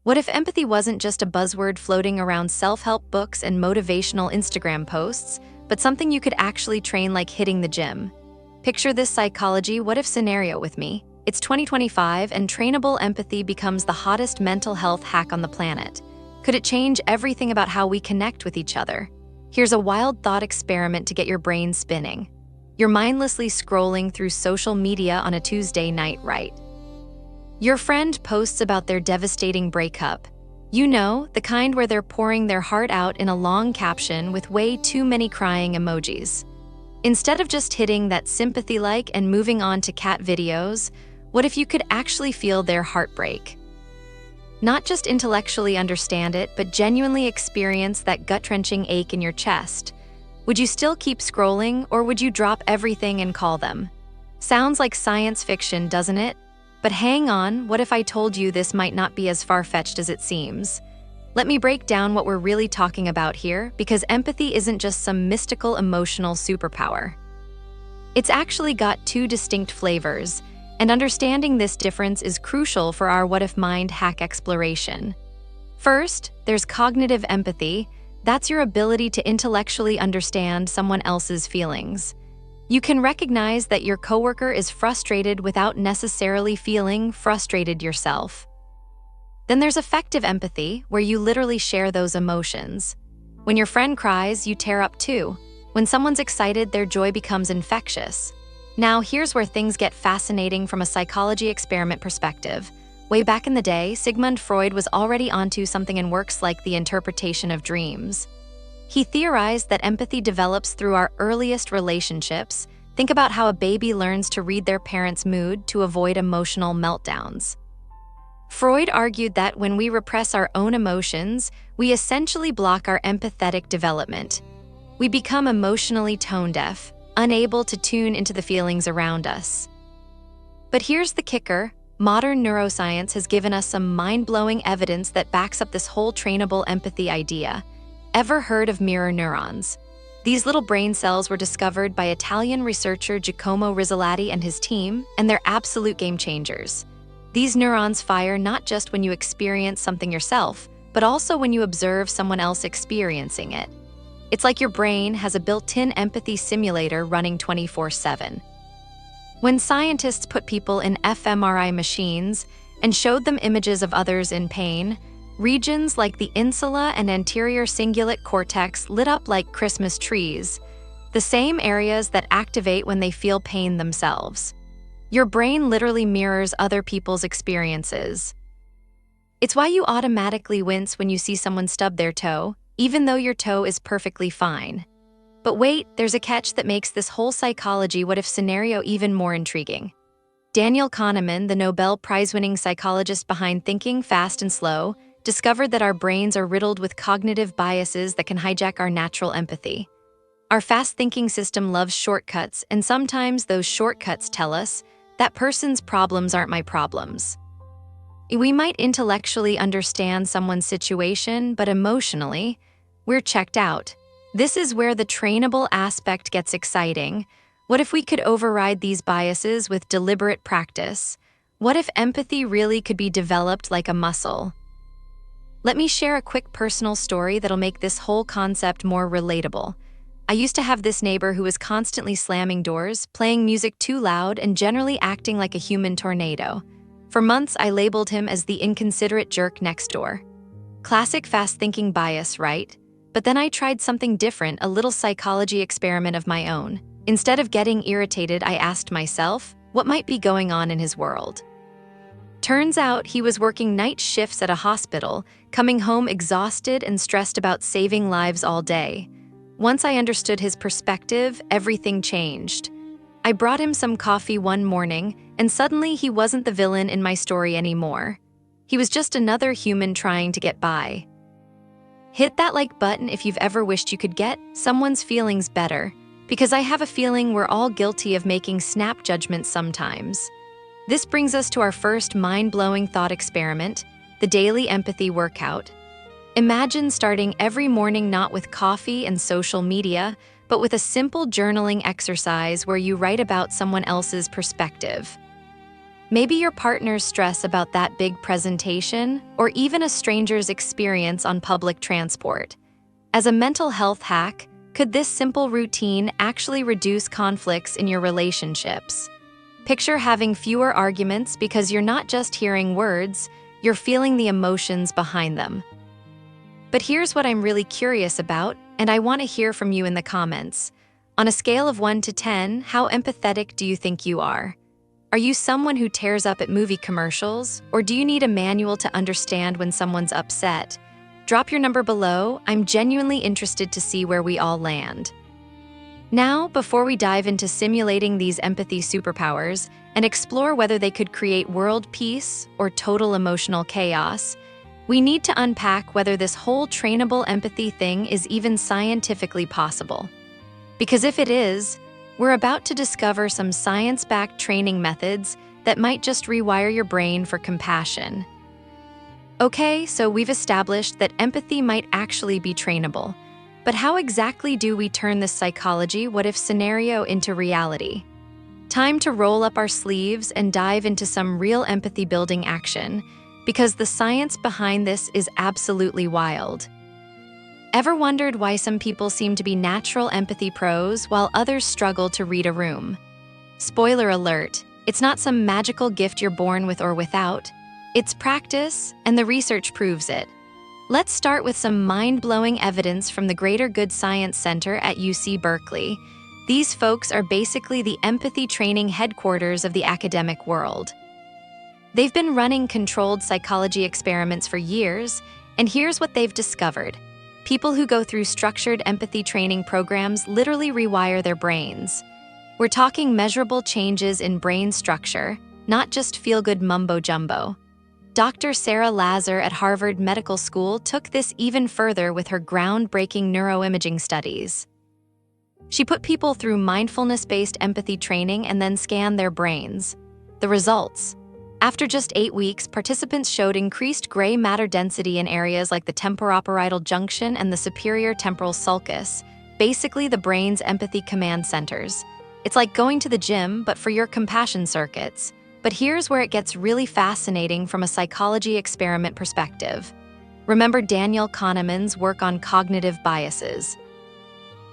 What if empathy wasn't just a buzzword floating around self-help books and motivational Instagram posts, but something you could actually train like hitting the gym? Picture this psychology what-if scenario with me. It's 2025 and trainable empathy becomes the hottest mental health hack on the planet. Could it change everything about how we connect with each other? Here's a wild thought experiment to get your brain spinning. You're mindlessly scrolling through social media on a Tuesday night, right? Your friend posts about their devastating breakup. You know, the kind where they're pouring their heart out in a long caption with way too many crying emojis. Instead of just hitting that sympathy like and moving on to cat videos, what if you could actually feel their heartbreak? Not just intellectually understand it, but genuinely experience that gut-wrenching ache in your chest. Would you still keep scrolling, or would you drop everything and call them? Sounds like science fiction, doesn't it? But hang on, what if I told you this might not be as far-fetched as it seems? Let me break down what we're really talking about here, because empathy isn't just some mystical emotional superpower. It's actually got two distinct flavors, and understanding this difference is crucial for our what-if mind hack exploration. First, there's cognitive empathy. That's your ability to intellectually understand someone else's feelings. You can recognize that your coworker is frustrated without necessarily feeling frustrated yourself. Then there's affective empathy, where you literally share those emotions. When your friend cries, you tear up too. When someone's excited, their joy becomes infectious. Now, here's where things get fascinating from a psychology experiment perspective. Way back in the day, Sigmund Freud was already onto something in works like the interpretation of dreams. He theorized that empathy develops through our earliest relationships. Think about how a baby learns to read their parents' mood to avoid emotional meltdowns. Freud argued that when we repress our own emotions, we essentially block our empathetic development. We become emotionally tone-deaf, unable to tune into the feelings around us. But here's the kicker. Modern neuroscience has given us some mind-blowing evidence that backs up this whole trainable empathy idea. Ever heard of mirror neurons? These little brain cells were discovered by Italian researcher Giacomo Rizzolatti and his team, and they're absolute game changers. These neurons fire not just when you experience something yourself, but also when you observe someone else experiencing it. It's like your brain has a built-in empathy simulator running 24/7. When scientists put people in fMRI machines and showed them images of others in pain, regions like the insula and anterior cingulate cortex lit up like Christmas trees, the same areas that activate when they feel pain themselves. Your brain literally mirrors other people's experiences. It's why you automatically wince when you see someone stub their toe, even though your toe is perfectly fine. But wait, there's a catch that makes this whole psychology what-if scenario even more intriguing. Daniel Kahneman, the Nobel Prize-winning psychologist behind Thinking, Fast and Slow, discovered that our brains are riddled with cognitive biases that can hijack our natural empathy. Our fast-thinking system loves shortcuts, and sometimes those shortcuts tell us, that person's problems aren't my problems. We might intellectually understand someone's situation, but emotionally, we're checked out. This is where the trainable aspect gets exciting. What if we could override these biases with deliberate practice? What if empathy really could be developed like a muscle? Let me share a quick personal story that'll make this whole concept more relatable. I used to have this neighbor who was constantly slamming doors, playing music too loud, and generally acting like a human tornado. For months, I labeled him as the inconsiderate jerk next door. Classic fast-thinking bias, right? But then I tried something different, a little psychology experiment of my own. Instead of getting irritated, I asked myself, what might be going on in his world? Turns out he was working night shifts at a hospital, coming home exhausted and stressed about saving lives all day. Once I understood his perspective, everything changed. I brought him some coffee one morning, and suddenly he wasn't the villain in my story anymore. He was just another human trying to get by. Hit that like button if you've ever wished you could get someone's feelings better, because I have a feeling we're all guilty of making snap judgments sometimes. This brings us to our first mind-blowing thought experiment, the daily empathy workout. Imagine starting every morning not with coffee and social media, but with a simple journaling exercise where you write about someone else's perspective. Maybe your partner's stress about that big presentation, or even a stranger's experience on public transport. As a mental health hack, could this simple routine actually reduce conflicts in your relationships? Picture having fewer arguments because you're not just hearing words, you're feeling the emotions behind them. But here's what I'm really curious about, and I want to hear from you in the comments. On a scale of 1 to 10, how empathetic do you think you are? Are you someone who tears up at movie commercials, or do you need a manual to understand when someone's upset? Drop your number below. I'm genuinely interested to see where we all land. Now, before we dive into simulating these empathy superpowers and explore whether they could create world peace or total emotional chaos, we need to unpack whether this whole trainable empathy thing is even scientifically possible. Because if it is, we're about to discover some science-backed training methods that might just rewire your brain for compassion. Okay, so we've established that empathy might actually be trainable. But how exactly do we turn this psychology what-if scenario into reality? Time to roll up our sleeves and dive into some real empathy-building action, because the science behind this is absolutely wild. Ever wondered why some people seem to be natural empathy pros while others struggle to read a room? Spoiler alert, it's not some magical gift you're born with or without. It's practice, and the research proves it. Let's start with some mind-blowing evidence from the Greater Good Science Center at UC Berkeley. These folks are basically the empathy training headquarters of the academic world. They've been running controlled psychology experiments for years, and here's what they've discovered. People who go through structured empathy training programs literally rewire their brains. We're talking measurable changes in brain structure, not just feel-good mumbo-jumbo. Dr. Sarah Lazar at Harvard Medical School took this even further with her groundbreaking neuroimaging studies. She put people through mindfulness-based empathy training and then scanned their brains. The results: after just 8 weeks, participants showed increased gray matter density in areas like the temporoparietal junction and the superior temporal sulcus, basically the brain's empathy command centers. It's like going to the gym, but for your compassion circuits. But here's where it gets really fascinating from a psychology experiment perspective. Remember Daniel Kahneman's work on cognitive biases?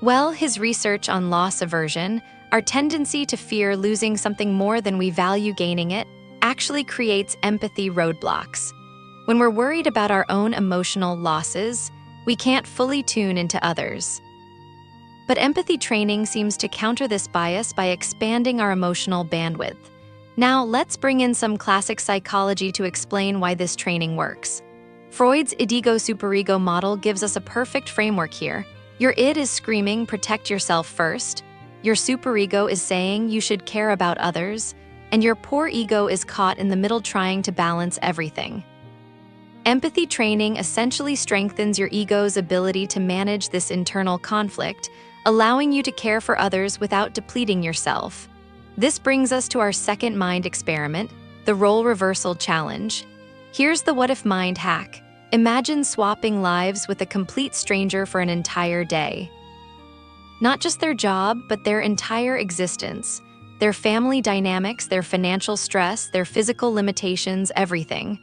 Well, his research on loss aversion, our tendency to fear losing something more than we value gaining it, actually creates empathy roadblocks. When we're worried about our own emotional losses, we can't fully tune into others. But empathy training seems to counter this bias by expanding our emotional bandwidth. Now, let's bring in some classic psychology to explain why this training works. Freud's id-ego-superego model gives us a perfect framework here. Your id is screaming, protect yourself first. Your superego is saying you should care about others. And your poor ego is caught in the middle trying to balance everything. Empathy training essentially strengthens your ego's ability to manage this internal conflict, allowing you to care for others without depleting yourself. This brings us to our second mind experiment, the role reversal challenge. Here's the what-if mind hack. Imagine swapping lives with a complete stranger for an entire day. Not just their job, but their entire existence. Their family dynamics, their financial stress, their physical limitations, everything.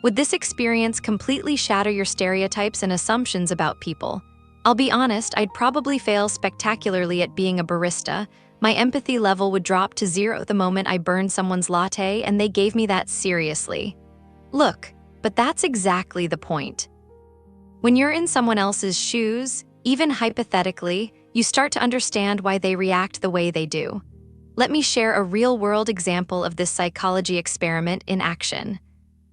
Would this experience completely shatter your stereotypes and assumptions about people? I'll be honest, I'd probably fail spectacularly at being a barista. My empathy level would drop to 0 the moment I burned someone's latte and they gave me that seriously. Look, but that's exactly the point. When you're in someone else's shoes, even hypothetically, you start to understand why they react the way they do. Let me share a real-world example of this psychology experiment in action.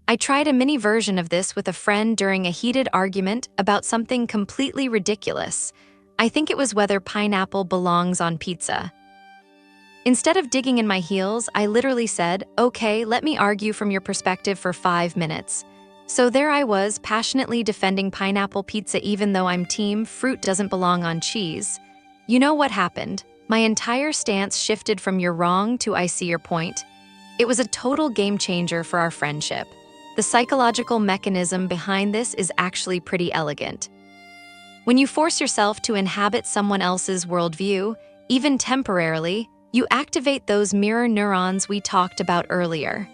I tried a mini version of this with a friend during a heated argument about something completely ridiculous. I think it was whether pineapple belongs on pizza. Instead of digging in my heels, I literally said, "Okay, let me argue from your perspective for 5 minutes." So there I was, passionately defending pineapple pizza even though I'm team fruit doesn't belong on cheese. You know what happened? My entire stance shifted from "you're wrong" to "I see your point." It was a total game changer for our friendship. The psychological mechanism behind this is actually pretty elegant. When you force yourself to inhabit someone else's worldview, even temporarily, you activate those mirror neurons we talked about earlier.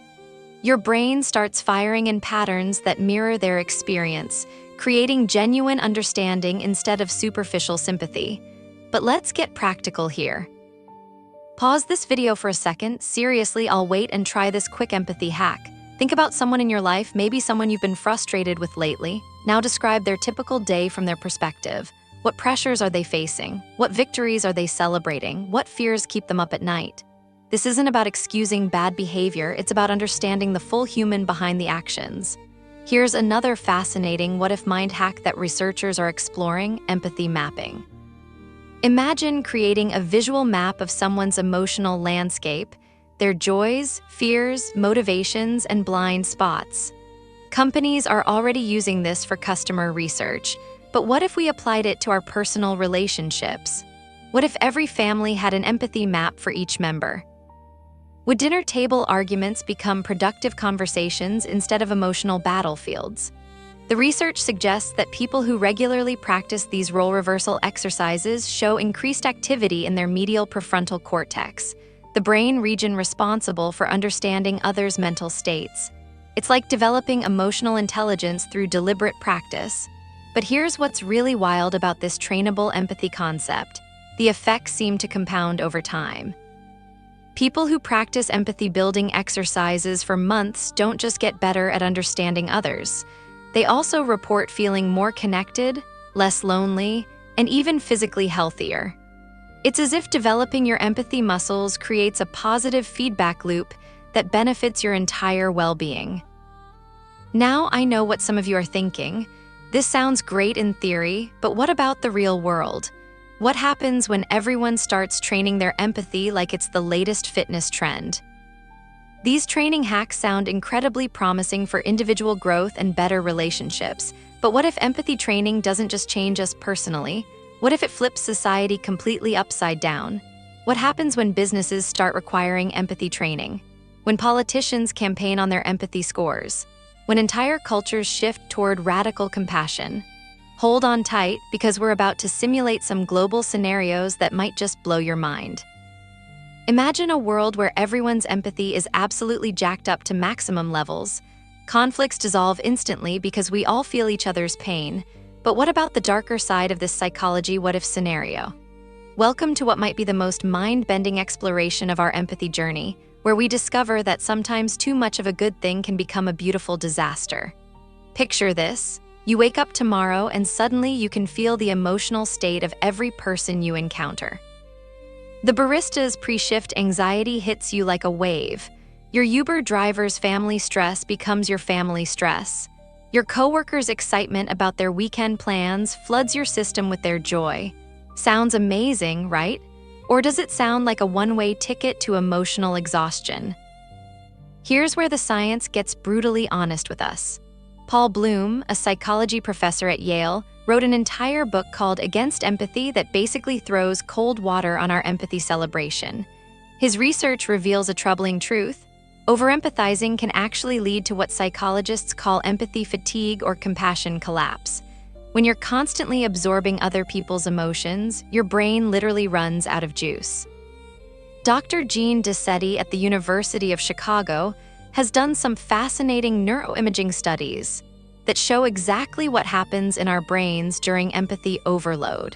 Your brain starts firing in patterns that mirror their experience, creating genuine understanding instead of superficial sympathy. But let's get practical here. Pause this video for a second. Seriously, I'll wait and try this quick empathy hack. Think about someone in your life, maybe someone you've been frustrated with lately. Now describe their typical day from their perspective. What pressures are they facing? What victories are they celebrating? What fears keep them up at night? This isn't about excusing bad behavior, it's about understanding the full human behind the actions. Here's another fascinating what-if mind hack that researchers are exploring: empathy mapping. Imagine creating a visual map of someone's emotional landscape, their joys, fears, motivations, and blind spots. Companies are already using this for customer research, but what if we applied it to our personal relationships? What if every family had an empathy map for each member? Would dinner table arguments become productive conversations instead of emotional battlefields? The research suggests that people who regularly practice these role reversal exercises show increased activity in their medial prefrontal cortex, the brain region responsible for understanding others' mental states. It's like developing emotional intelligence through deliberate practice. But here's what's really wild about this trainable empathy concept: the effects seem to compound over time. People who practice empathy-building exercises for months don't just get better at understanding others. They also report feeling more connected, less lonely, and even physically healthier. It's as if developing your empathy muscles creates a positive feedback loop that benefits your entire well-being. Now I know what some of you are thinking. This sounds great in theory, but what about the real world? What happens when everyone starts training their empathy like it's the latest fitness trend? These training hacks sound incredibly promising for individual growth and better relationships, but what if empathy training doesn't just change us personally? What if it flips society completely upside down? What happens when businesses start requiring empathy training? When politicians campaign on their empathy scores? When entire cultures shift toward radical compassion? Hold on tight, because we're about to simulate some global scenarios that might just blow your mind. Imagine a world where everyone's empathy is absolutely jacked up to maximum levels. Conflicts dissolve instantly because we all feel each other's pain. But what about the darker side of this psychology what-if scenario? Welcome to what might be the most mind-bending exploration of our empathy journey, where we discover that sometimes too much of a good thing can become a beautiful disaster. Picture this. You wake up tomorrow and suddenly you can feel the emotional state of every person you encounter. The barista's pre-shift anxiety hits you like a wave. Your Uber driver's family stress becomes your family stress. Your coworker's excitement about their weekend plans floods your system with their joy. Sounds amazing, right? Or does it sound like a one-way ticket to emotional exhaustion? Here's where the science gets brutally honest with us. Paul Bloom, a psychology professor at Yale, wrote an entire book called Against Empathy that basically throws cold water on our empathy celebration. His research reveals a troubling truth. Over-empathizing can actually lead to what psychologists call empathy fatigue or compassion collapse. When you're constantly absorbing other people's emotions, your brain literally runs out of juice. Dr. Jean Dissetti at the University of Chicago has done some fascinating neuroimaging studies that show exactly what happens in our brains during empathy overload.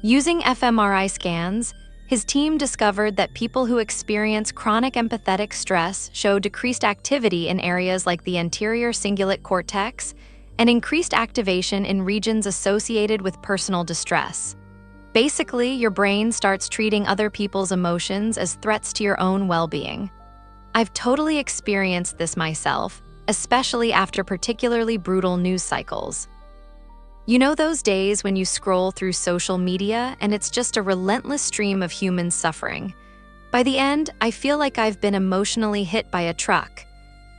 Using fMRI scans, his team discovered that people who experience chronic empathetic stress show decreased activity in areas like the anterior cingulate cortex and increased activation in regions associated with personal distress. Basically, your brain starts treating other people's emotions as threats to your own well-being. I've totally experienced this myself, especially after particularly brutal news cycles. You know those days when you scroll through social media and it's just a relentless stream of human suffering? By the end, I feel like I've been emotionally hit by a truck.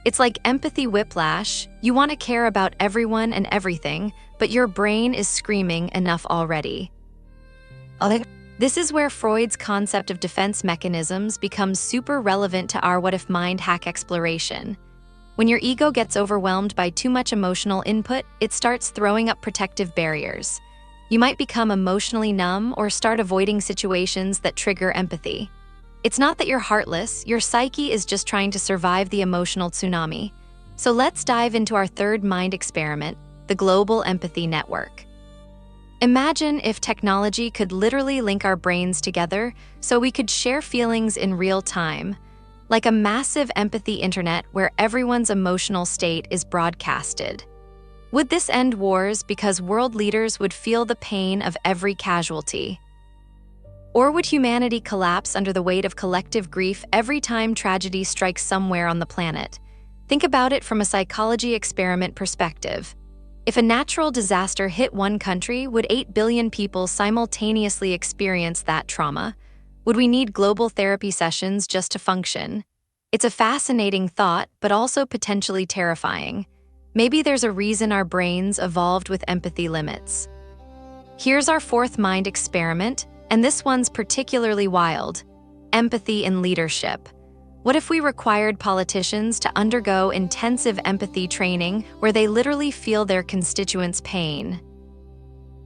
It's like empathy whiplash. You want to care about everyone and everything, but your brain is screaming enough already. This is where Freud's concept of defense mechanisms becomes super relevant to our what-if mind hack exploration. When your ego gets overwhelmed by too much emotional input, it starts throwing up protective barriers. You might become emotionally numb or start avoiding situations that trigger empathy. It's not that you're heartless, your psyche is just trying to survive the emotional tsunami. So let's dive into our third mind experiment, the global empathy network. Imagine if technology could literally link our brains together so we could share feelings in real time, like a massive empathy internet where everyone's emotional state is broadcasted. Would this end wars because world leaders would feel the pain of every casualty? Or would humanity collapse under the weight of collective grief every time tragedy strikes somewhere on the planet? Think about it from a psychology experiment perspective. If a natural disaster hit one country, would 8 billion people simultaneously experience that trauma? Would we need global therapy sessions just to function? It's a fascinating thought, but also potentially terrifying. Maybe there's a reason our brains evolved with empathy limits. Here's our fourth mind experiment, and this one's particularly wild: empathy in leadership. What if we required politicians to undergo intensive empathy training where they literally feel their constituents' pain?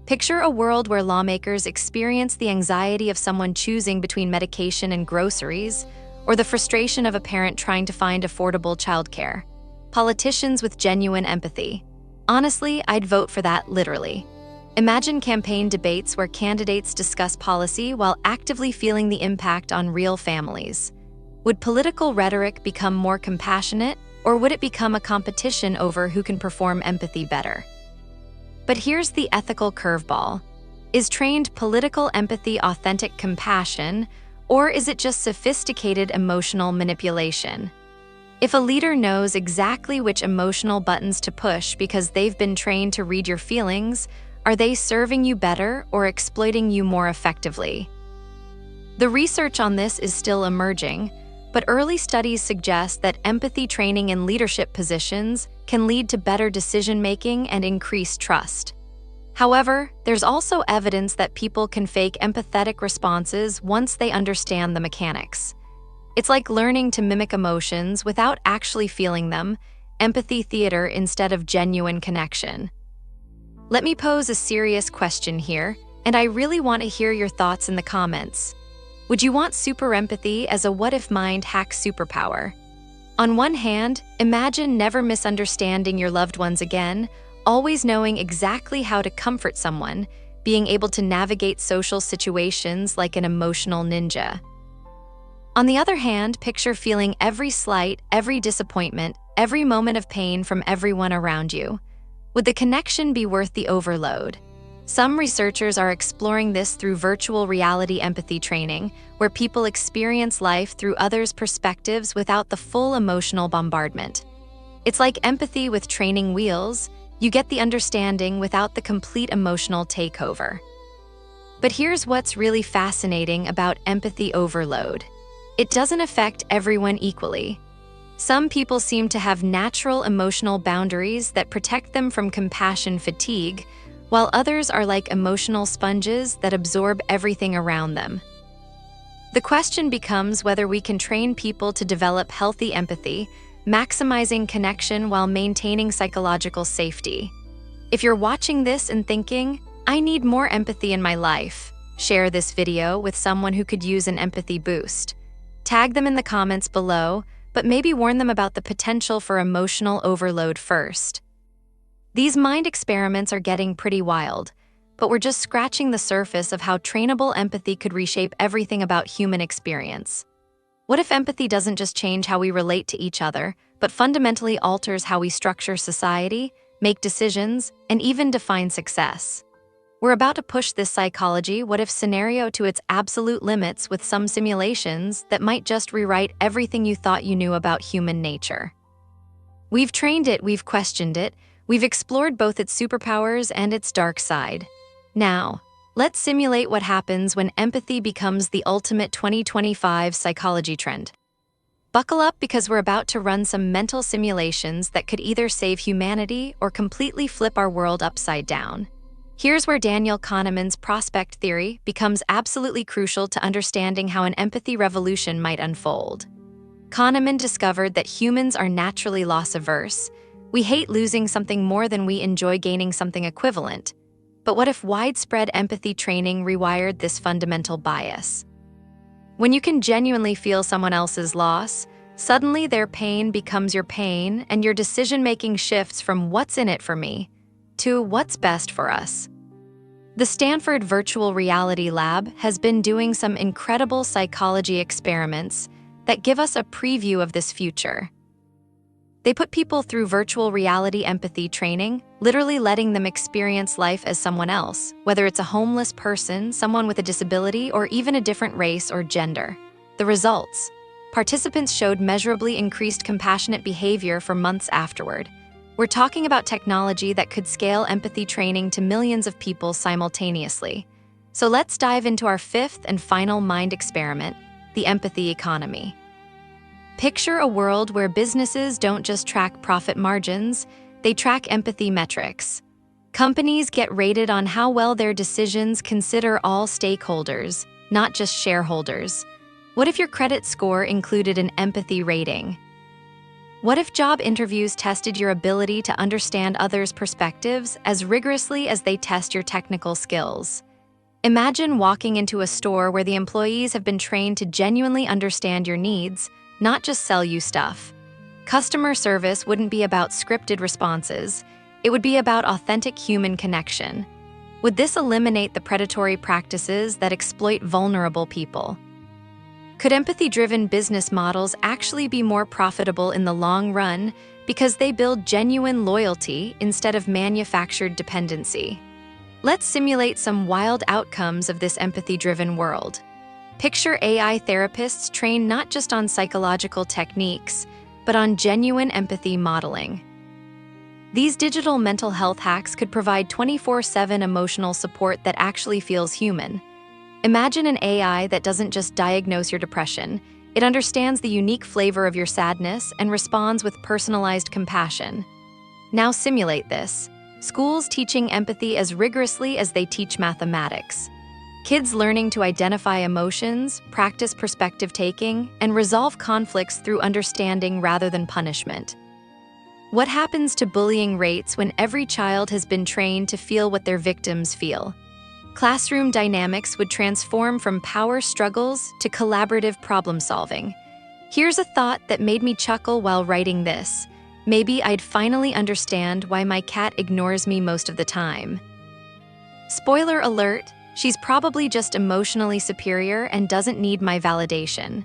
Picture a world where lawmakers experience the anxiety of someone choosing between medication and groceries, or the frustration of a parent trying to find affordable childcare. Politicians with genuine empathy. Honestly, I'd vote for that literally. Imagine campaign debates where candidates discuss policy while actively feeling the impact on real families. Would political rhetoric become more compassionate, or would it become a competition over who can perform empathy better? But here's the ethical curveball. Is trained political empathy authentic compassion, or is it just sophisticated emotional manipulation? If a leader knows exactly which emotional buttons to push because they've been trained to read your feelings, are they serving you better or exploiting you more effectively? The research on this is still emerging, but early studies suggest that empathy training in leadership positions can lead to better decision-making and increased trust. However, there's also evidence that people can fake empathetic responses once they understand the mechanics. It's like learning to mimic emotions without actually feeling them, empathy theater instead of genuine connection. Let me pose a serious question here, and I really want to hear your thoughts in the comments. Would you want super empathy as a what-if mind hack superpower? On one hand, imagine never misunderstanding your loved ones again, always knowing exactly how to comfort someone, being able to navigate social situations like an emotional ninja. On the other hand, picture feeling every slight, every disappointment, every moment of pain from everyone around you. Would the connection be worth the overload? Some researchers are exploring this through virtual reality empathy training, where people experience life through others' perspectives without the full emotional bombardment. It's like empathy with training wheels. You get the understanding without the complete emotional takeover. But here's what's really fascinating about empathy overload. It doesn't affect everyone equally. Some people seem to have natural emotional boundaries that protect them from compassion fatigue, while others are like emotional sponges that absorb everything around them. The question becomes whether we can train people to develop healthy empathy, maximizing connection while maintaining psychological safety. If you're watching this and thinking, I need more empathy in my life, share this video with someone who could use an empathy boost. Tag them in the comments below, but maybe warn them about the potential for emotional overload first. These mind experiments are getting pretty wild, but we're just scratching the surface of how trainable empathy could reshape everything about human experience. What if empathy doesn't just change how we relate to each other, but fundamentally alters how we structure society, make decisions, and even define success? We're about to push this psychology what-if scenario to its absolute limits with some simulations that might just rewrite everything you thought you knew about human nature. We've trained it, we've questioned it, we've explored both its superpowers and its dark side. Now, let's simulate what happens when empathy becomes the ultimate 2025 psychology trend. Buckle up because we're about to run some mental simulations that could either save humanity or completely flip our world upside down. Here's where Daniel Kahneman's prospect theory becomes absolutely crucial to understanding how an empathy revolution might unfold. Kahneman discovered that humans are naturally loss-averse. We hate losing something more than we enjoy gaining something equivalent. But what if widespread empathy training rewired this fundamental bias? When you can genuinely feel someone else's loss, suddenly their pain becomes your pain and your decision-making shifts from what's in it for me to what's best for us. The Stanford Virtual Reality Lab has been doing some incredible psychology experiments that give us a preview of this future. They put people through virtual reality empathy training, literally letting them experience life as someone else, whether it's a homeless person, someone with a disability, or even a different race or gender. The results: participants showed measurably increased compassionate behavior for months afterward. We're talking about technology that could scale empathy training to millions of people simultaneously. So let's dive into our fifth and final mind experiment, the empathy economy. Picture a world where businesses don't just track profit margins, they track empathy metrics. Companies get rated on how well their decisions consider all stakeholders, not just shareholders. What if your credit score included an empathy rating? What if job interviews tested your ability to understand others' perspectives as rigorously as they test your technical skills? Imagine walking into a store where the employees have been trained to genuinely understand your needs, not just sell you stuff. Customer service wouldn't be about scripted responses, it would be about authentic human connection. Would this eliminate the predatory practices that exploit vulnerable people? Could empathy-driven business models actually be more profitable in the long run because they build genuine loyalty instead of manufactured dependency? Let's simulate some wild outcomes of this empathy-driven world. Picture AI therapists trained not just on psychological techniques, but on genuine empathy modeling. These digital mental health hacks could provide 24/7 emotional support that actually feels human. Imagine an AI that doesn't just diagnose your depression, it understands the unique flavor of your sadness and responds with personalized compassion. Now simulate this. Schools teaching empathy as rigorously as they teach mathematics. Kids learning to identify emotions, practice perspective taking, and resolve conflicts through understanding rather than punishment. What happens to bullying rates when every child has been trained to feel what their victims feel? Classroom dynamics would transform from power struggles to collaborative problem solving. Here's a thought that made me chuckle while writing this. Maybe I'd finally understand why my cat ignores me most of the time. Spoiler alert, she's probably just emotionally superior and doesn't need my validation.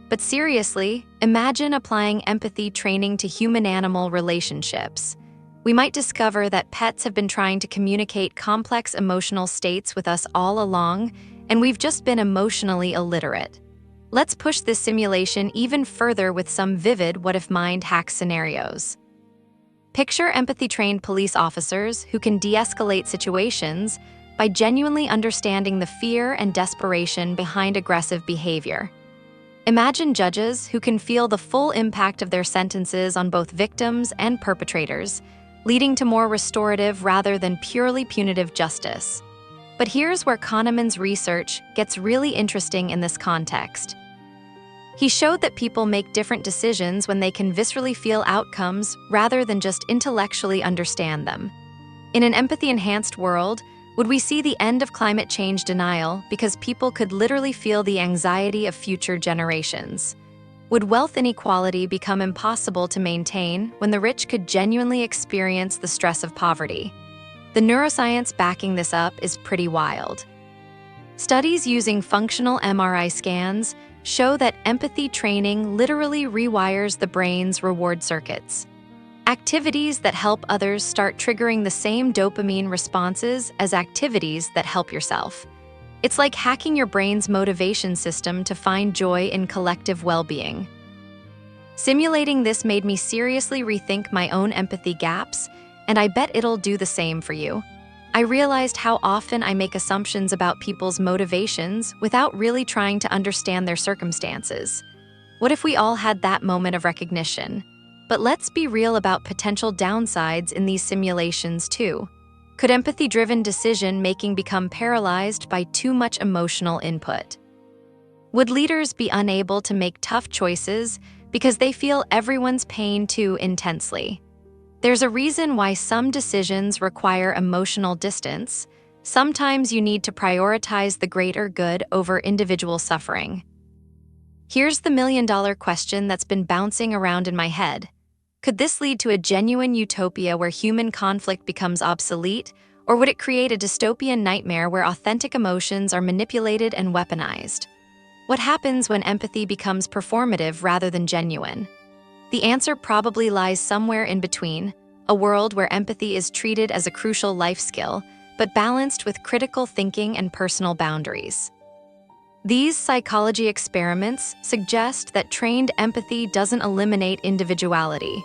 But seriously, imagine applying empathy training to human-animal relationships. We might discover that pets have been trying to communicate complex emotional states with us all along, and we've just been emotionally illiterate. Let's push this simulation even further with some vivid what-if-mind hack scenarios. Picture empathy-trained police officers who can de-escalate situations by genuinely understanding the fear and desperation behind aggressive behavior. Imagine judges who can feel the full impact of their sentences on both victims and perpetrators, leading to more restorative rather than purely punitive justice. But here's where Kahneman's research gets really interesting in this context. He showed that people make different decisions when they can viscerally feel outcomes rather than just intellectually understand them. In an empathy-enhanced world, would we see the end of climate change denial because people could literally feel the anxiety of future generations? Would wealth inequality become impossible to maintain when the rich could genuinely experience the stress of poverty? The neuroscience backing this up is pretty wild. Studies using functional MRI scans show that empathy training literally rewires the brain's reward circuits. Activities that help others start triggering the same dopamine responses as activities that help yourself. It's like hacking your brain's motivation system to find joy in collective well-being. Simulating this made me seriously rethink my own empathy gaps, and I bet it'll do the same for you. I realized how often I make assumptions about people's motivations without really trying to understand their circumstances. What if we all had that moment of recognition? But let's be real about potential downsides in these simulations too. Could empathy-driven decision-making become paralyzed by too much emotional input? Would leaders be unable to make tough choices because they feel everyone's pain too intensely? There's a reason why some decisions require emotional distance. Sometimes you need to prioritize the greater good over individual suffering. Here's the million-dollar question that's been bouncing around in my head. Could this lead to a genuine utopia where human conflict becomes obsolete, or would it create a dystopian nightmare where authentic emotions are manipulated and weaponized? What happens when empathy becomes performative rather than genuine? The answer probably lies somewhere in between, a world where empathy is treated as a crucial life skill, but balanced with critical thinking and personal boundaries. These psychology experiments suggest that trained empathy doesn't eliminate individuality.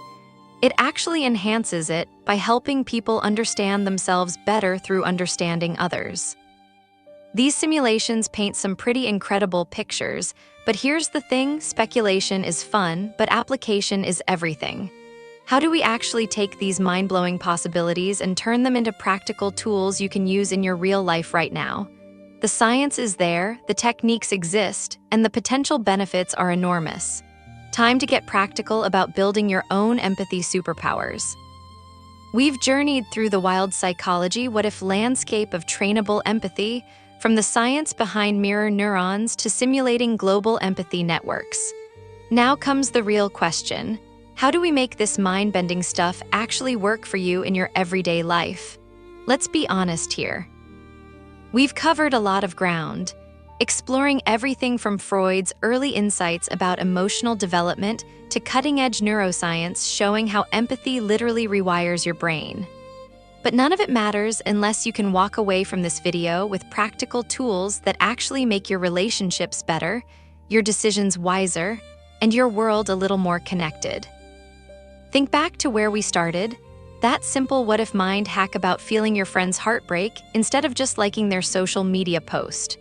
It actually enhances it by helping people understand themselves better through understanding others. These simulations paint some pretty incredible pictures, but here's the thing: speculation is fun, but application is everything. How do we actually take these mind-blowing possibilities and turn them into practical tools you can use in your real life right now? The science is there, the techniques exist, and the potential benefits are enormous. Time to get practical about building your own empathy superpowers. We've journeyed through the wild psychology what-if landscape of trainable empathy, from the science behind mirror neurons to simulating global empathy networks. Now comes the real question: how do we make this mind-bending stuff actually work for you in your everyday life? Let's be honest here. We've covered a lot of ground, exploring everything from Freud's early insights about emotional development to cutting-edge neuroscience showing how empathy literally rewires your brain. But none of it matters unless you can walk away from this video with practical tools that actually make your relationships better, your decisions wiser, and your world a little more connected. Think back to where we started, that simple what-if mind hack about feeling your friend's heartbreak instead of just liking their social media post.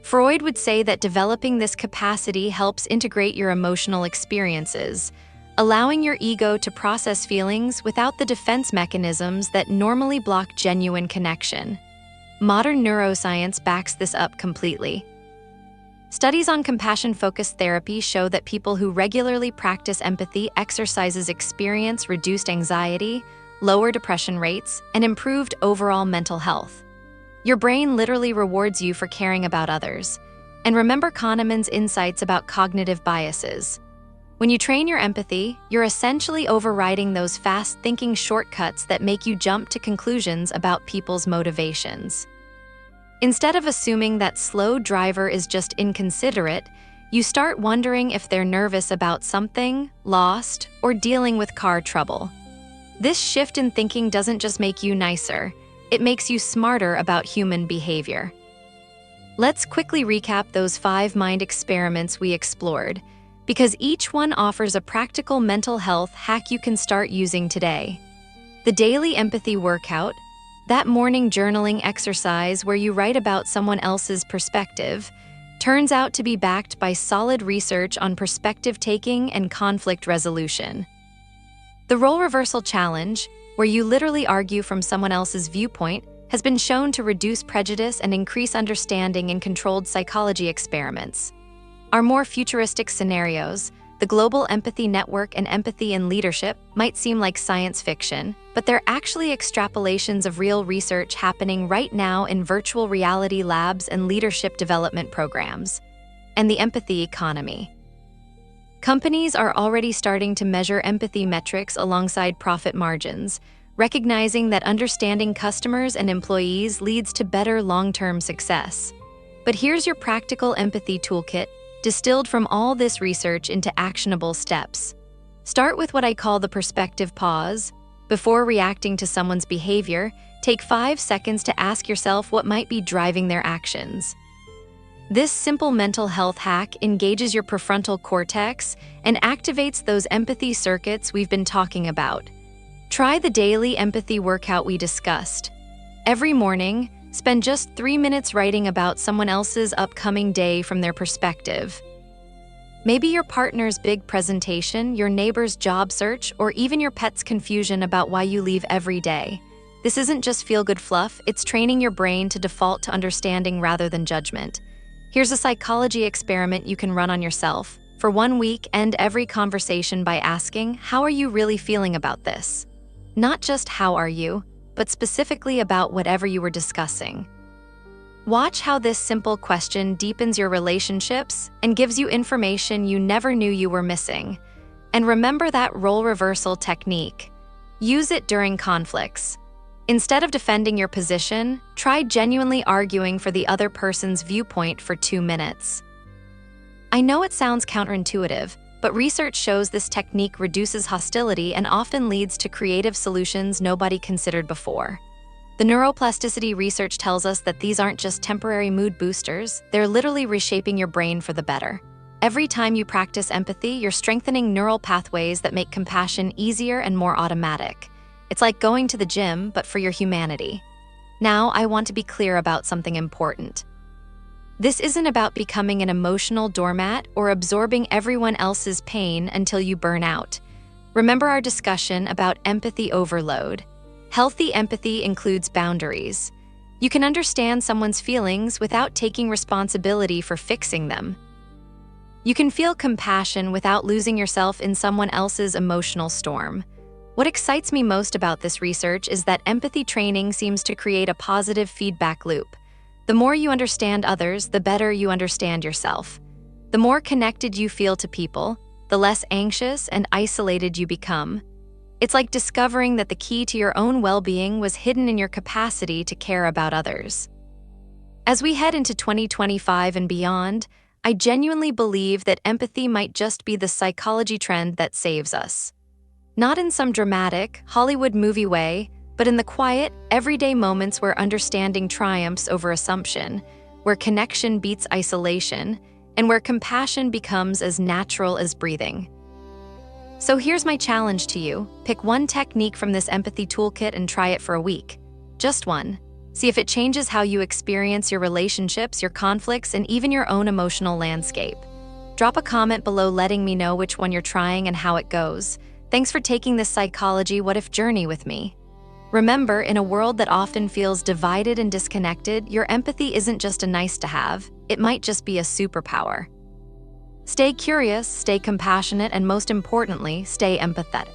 Freud would say that developing this capacity helps integrate your emotional experiences, allowing your ego to process feelings without the defense mechanisms that normally block genuine connection. Modern neuroscience backs this up completely. Studies on compassion-focused therapy show that people who regularly practice empathy exercises experience reduced anxiety, lower depression rates, and improved overall mental health. Your brain literally rewards you for caring about others. And remember Kahneman's insights about cognitive biases. When you train your empathy, you're essentially overriding those fast-thinking shortcuts that make you jump to conclusions about people's motivations. Instead of assuming that slow driver is just inconsiderate, you start wondering if they're nervous about something, lost, or dealing with car trouble. This shift in thinking doesn't just make you nicer, it makes you smarter about human behavior. Let's quickly recap those 5 mind experiments we explored, because each one offers a practical mental health hack you can start using today. The daily empathy workout, that morning journaling exercise where you write about someone else's perspective, turns out to be backed by solid research on perspective taking and conflict resolution. The role reversal challenge, where you literally argue from someone else's viewpoint, has been shown to reduce prejudice and increase understanding in controlled psychology experiments. Our more futuristic scenarios, the global empathy network and empathy in leadership, might seem like science fiction, but they're actually extrapolations of real research happening right now in virtual reality labs and leadership development programs. And the empathy economy. Companies are already starting to measure empathy metrics alongside profit margins, recognizing that understanding customers and employees leads to better long-term success. But here's your practical empathy toolkit, distilled from all this research into actionable steps. Start with what I call the perspective pause. Before reacting to someone's behavior, take 5 seconds to ask yourself what might be driving their actions. This simple mental health hack engages your prefrontal cortex and activates those empathy circuits we've been talking about. Try the daily empathy workout we discussed. Every morning, spend just 3 minutes writing about someone else's upcoming day from their perspective. Maybe your partner's big presentation, your neighbor's job search, or even your pet's confusion about why you leave every day. This isn't just feel-good fluff, it's training your brain to default to understanding rather than judgment. Here's a psychology experiment you can run on yourself. For 1 week, end every conversation by asking, how are you really feeling about this? Not just how are you, but specifically about whatever you were discussing. Watch how this simple question deepens your relationships and gives you information you never knew you were missing. And remember that role reversal technique. Use it during conflicts. Instead of defending your position, try genuinely arguing for the other person's viewpoint for 2 minutes. I know it sounds counterintuitive, but research shows this technique reduces hostility and often leads to creative solutions nobody considered before. The neuroplasticity research tells us that these aren't just temporary mood boosters, they're literally reshaping your brain for the better. Every time you practice empathy, you're strengthening neural pathways that make compassion easier and more automatic. It's like going to the gym, but for your humanity. Now, I want to be clear about something important. This isn't about becoming an emotional doormat or absorbing everyone else's pain until you burn out. Remember our discussion about empathy overload. Healthy empathy includes boundaries. You can understand someone's feelings without taking responsibility for fixing them. You can feel compassion without losing yourself in someone else's emotional storm. What excites me most about this research is that empathy training seems to create a positive feedback loop. The more you understand others, the better you understand yourself. The more connected you feel to people, the less anxious and isolated you become. It's like discovering that the key to your own well-being was hidden in your capacity to care about others. As we head into 2025 and beyond, I genuinely believe that empathy might just be the psychology trend that saves us. Not in some dramatic, Hollywood movie way, but in the quiet, everyday moments where understanding triumphs over assumption, where connection beats isolation, and where compassion becomes as natural as breathing. So here's my challenge to you. Pick one technique from this empathy toolkit and try it for a week. Just one. See if it changes how you experience your relationships, your conflicts, and even your own emotional landscape. Drop a comment below letting me know which one you're trying and how it goes. Thanks for taking this psychology what if journey with me. Remember, in a world that often feels divided and disconnected, your empathy isn't just a nice to have, it might just be a superpower. Stay curious, stay compassionate, and most importantly, stay empathetic.